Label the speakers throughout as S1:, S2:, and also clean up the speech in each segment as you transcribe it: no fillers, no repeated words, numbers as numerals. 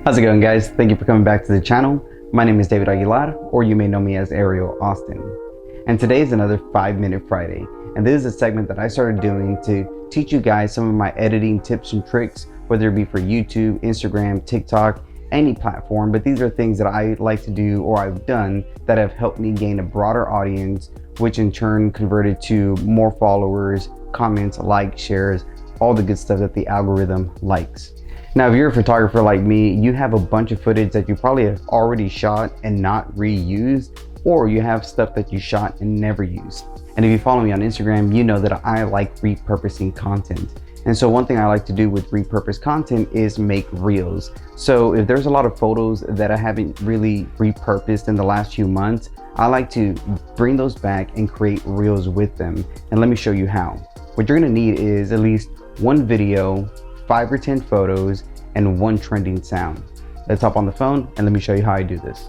S1: How's it going, guys? Thank you for coming back to the channel. My name is David Aguilar, or you may know me as Ariel Austin. And today is another 5-Minute Friday. And this is a segment that I started doing to teach you guys some of my editing tips and tricks, whether it be for YouTube, Instagram, TikTok, any platform. But these are things that I like to do or I've done that have helped me gain a broader audience, which in turn converted to more followers, comments, likes, shares, all the good stuff that the algorithm likes. Now, if you're a photographer like me, you have a bunch of footage that you probably have already shot and not reused, or you have stuff that you shot and never used. And if you follow me on Instagram, you know that I like repurposing content. And so one thing I like to do with repurposed content is make reels. So if there's a lot of photos that I haven't really repurposed in the last few months, I like to bring those back and create reels with them. And let me show you how. What you're gonna need is at least one video, 5 or 10 photos, and one trending sound. Let's hop on the phone and let me show you how I do this.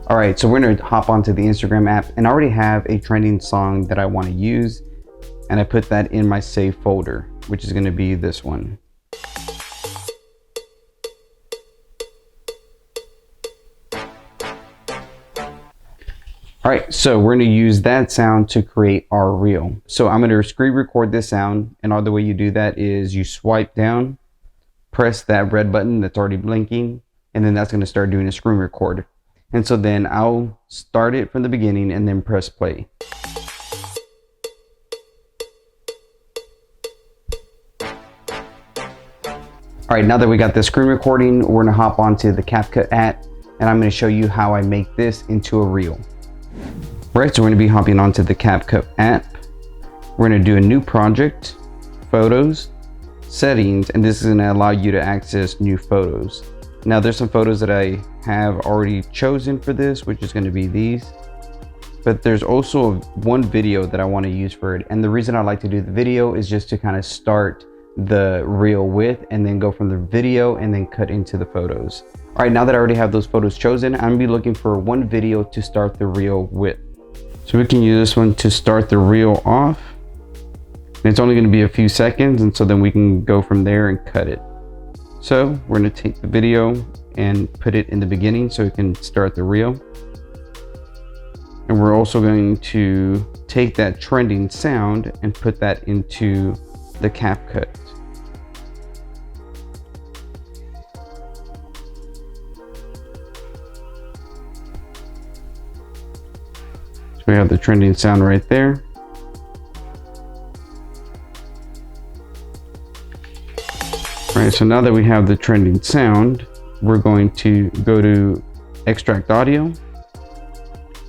S1: All right, so we're gonna hop onto the Instagram app, and I already have a trending song that I wanna use, and I put that in my save folder, which is gonna be this one. All right, so we're gonna use that sound to create our reel. So I'm gonna screen record this sound, and all the way you do that is you swipe down, press that red button that's already blinking, and then that's gonna start doing a screen record. And so then I'll start it from the beginning and then press play. All right, now that we got the screen recording, we're gonna hop onto the Capco app, and I'm gonna show you how I make this into a reel. Right, so we're gonna be hopping onto the Capco app. We're gonna do a new project, photos, settings, and this is gonna allow you to access new photos. Now there's some photos that I have already chosen for this, which is gonna be these. But there's also one video that I wanna use for it. And the reason I like to do the video is just to kind of start the reel with, and then go from the video and then cut into the photos. All right, now that I already have those photos chosen, I'm gonna be looking for one video to start the reel with. So we can use this one to start the reel off. And it's only gonna be a few seconds, and so then we can go from there and cut it. So we're gonna take the video and put it in the beginning so we can start the reel. And we're also going to take that trending sound and put that into the CapCut. We have the trending sound right there. All right, so now that we have the trending sound, we're going to go to extract audio,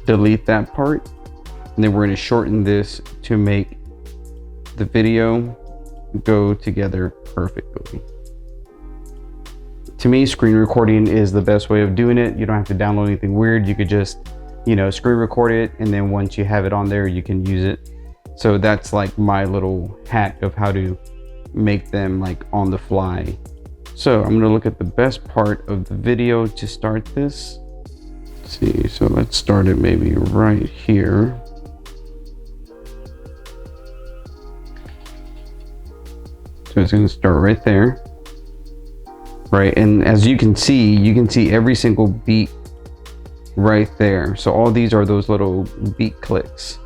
S1: delete that part, and then we're going to shorten this to make the video go together perfectly. To me, screen recording is the best way of doing it. You don't have to download anything weird. You could just screen record it, and then once you have it on there, you can use it. So that's like my little hack of how to make them like on the fly. So I'm gonna look at the best part of the video to start this. Let's see, so let's start it maybe right here. So it's gonna start right there. Right, and as you can see every single beat right there. So all these are those little beat clicks.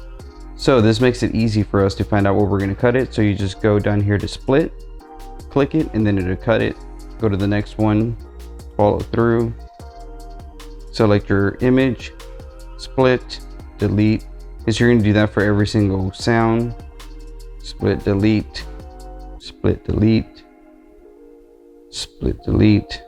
S1: So this makes it easy for us to find out where we're going to cut it. So you just go down here to split, click it, and then it'll cut it. Go to the next one, follow through, select your image, split, delete. So you're going to do that for every single sound. Split, delete, split, delete, split, delete.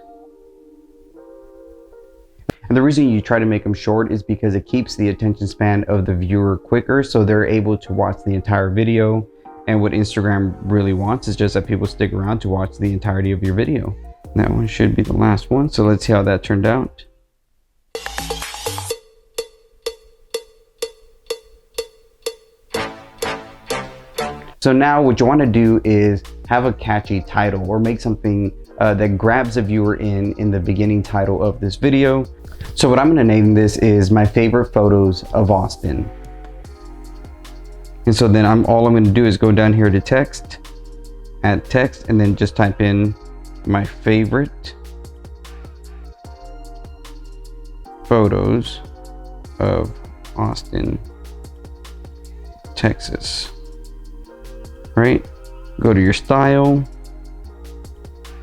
S1: And the reason you try to make them short is because it keeps the attention span of the viewer quicker, so they're able to watch the entire video. And what Instagram really wants is just that people stick around to watch the entirety of your video. That one should be the last one, so let's see how that turned out. So now what you want to do is have a catchy title, or make something that grabs a viewer in the beginning title of this video. So what I'm going to name this is My Favorite Photos of Austin. And so then all I'm going to do is go down here to text, add text, and then just type in my favorite photos of Austin, Texas. Right? Go to your style.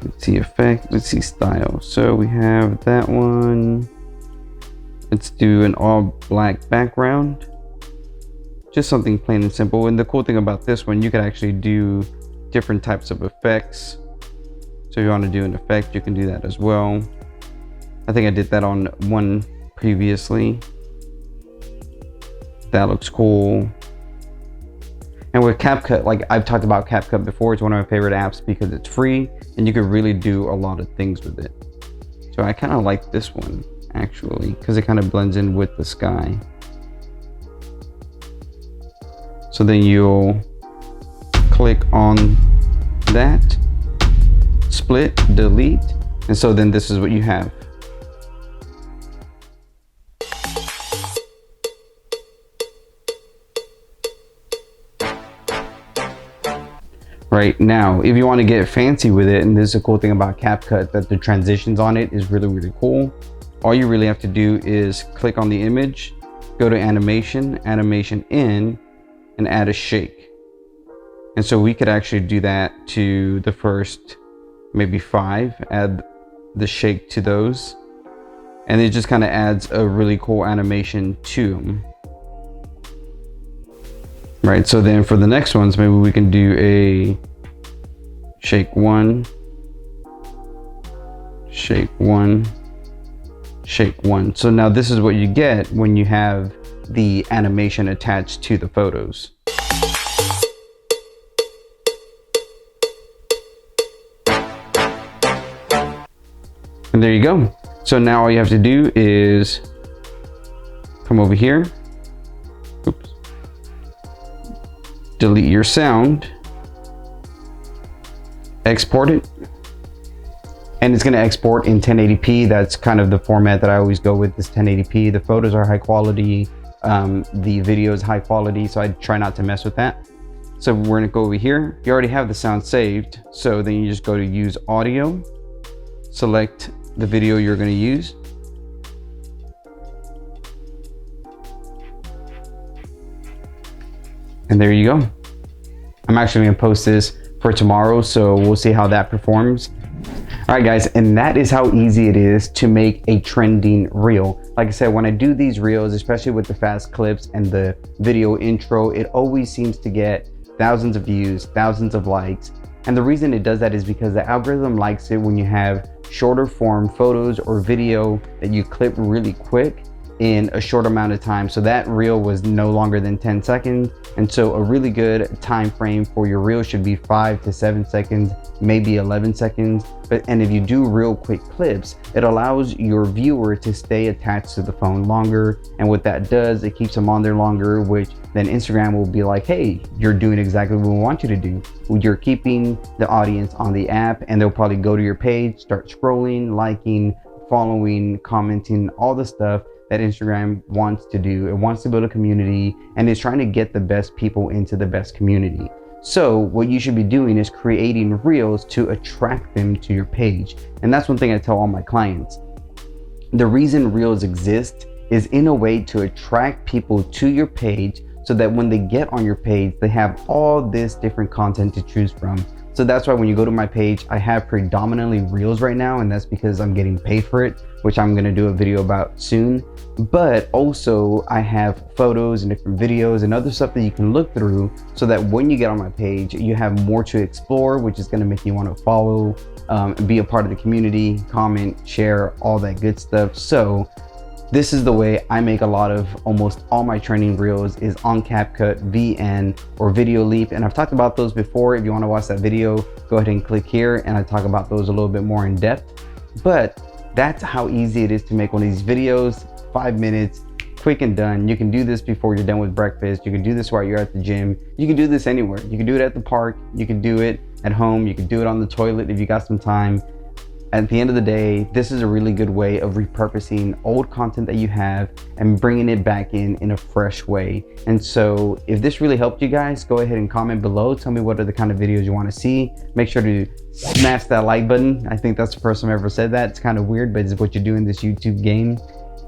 S1: Let's see effect. Let's see style. So we have that one. Let's do an all black background. Just something plain and simple. And the cool thing about this one, you can actually do different types of effects. So if you want to do an effect, you can do that as well. I think I did that on one previously. That looks cool. And with CapCut, like I've talked about CapCut before, it's one of my favorite apps because it's free and you can really do a lot of things with it. So I kind of like this one actually because it kind of blends in with the sky. So then you'll click on that, split, delete, and so then this is what you have. Right now, if you want to get fancy with it, and this is a cool thing about CapCut, that the transitions on it is really cool. All you really have to do is click on the image, go to animation, animation in, and add a shake. And so we could actually do that to the first maybe 5, add the shake to those, and it just kind of adds a really cool animation to them. Right, so then for the next ones, maybe we can do a shake 1, shake 1, shake 1. So now this is what you get when you have the animation attached to the photos. And there you go. So now all you have to do is come over here. Oops. Delete your sound. Export it. And it's going to export in 1080p. That's kind of the format that I always go with, is 1080p. The photos are high quality. The video is high quality, so I try not to mess with that. So we're going to go over here. You already have the sound saved. So then you just go to use audio, select the video you're going to use. And there you go. I'm actually going to post this for tomorrow, so we'll see how that performs. All right guys, and that is how easy it is to make a trending reel. Like I said, when I do these reels, especially with the fast clips and the video intro, it always seems to get thousands of views, thousands of likes. And the reason it does that is because the algorithm likes it when you have shorter form photos or video that you clip really quick in a short amount of time. So that reel was no longer than 10 seconds. And so a really good time frame for your reel should be 5 to 7 seconds, maybe 11 seconds. And if you do real quick clips, it allows your viewer to stay attached to the phone longer. And what that does, it keeps them on there longer, which then Instagram will be like, hey, you're doing exactly what we want you to do. You're keeping the audience on the app, and they'll probably go to your page, start scrolling, liking, following, commenting, all the stuff that Instagram wants to do. It wants to build a community, and it's trying to get the best people into the best community. So what you should be doing is creating reels to attract them to your page. And that's one thing I tell all my clients. The reason reels exist is in a way to attract people to your page, so that when they get on your page, they have all this different content to choose from. So that's why when you go to my page, I have predominantly reels right now, and that's because I'm getting paid for it, which I'm gonna do a video about soon. But also I have photos and different videos and other stuff that you can look through, so that when you get on my page, you have more to explore, which is gonna make you wanna follow, be a part of the community, comment, share, all that good stuff. So this is the way I make a lot of almost all my training reels, is on CapCut, VN, or Video Leap. And I've talked about those before. If you want to watch that video, go ahead and click here, and I talk about those a little bit more in depth. But that's how easy it is to make one of these videos. 5 minutes, quick and done. You can do this before you're done with breakfast. You can do this while you're at the gym. You can do this anywhere. You can do it at the park. You can do it at home. You can do it on the toilet if you got some time. At the end of the day, this is a really good way of repurposing old content that you have and bringing it back in a fresh way. And so if this really helped you guys, go ahead and comment below. Tell me what are the kind of videos you want to see. Make sure to smash that like button. I think that's the first time I ever said that. It's kind of weird, but it's what you do in this YouTube game.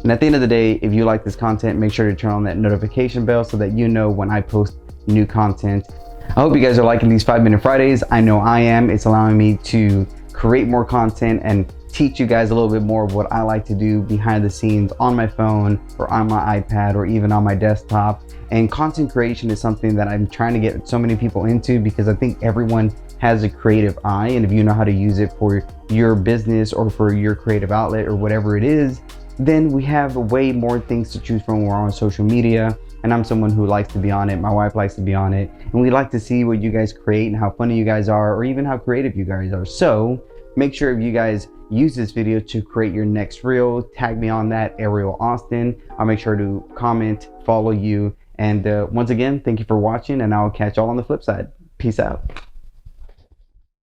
S1: And at the end of the day, if you like this content, make sure to turn on that notification bell so that you know when I post new content. I hope you guys are liking these 5 Minute Fridays. I know I am. It's allowing me to create more content and teach you guys a little bit more of what I like to do behind the scenes on my phone or on my iPad or even on my desktop. And content creation is something that I'm trying to get so many people into, because I think everyone has a creative eye, and if you know how to use it for your business or for your creative outlet or whatever it is, then we have way more things to choose from when we're on social media. And I'm someone who likes to be on it. My wife likes to be on it, and we like to see what you guys create and how funny you guys are, or even how creative you guys are. So make sure if you guys use this video to create your next reel, tag me on that, Ariel Austin. I'll make sure to comment, follow you. And once again, thank you for watching, and I'll catch y'all on the flip side. Peace out.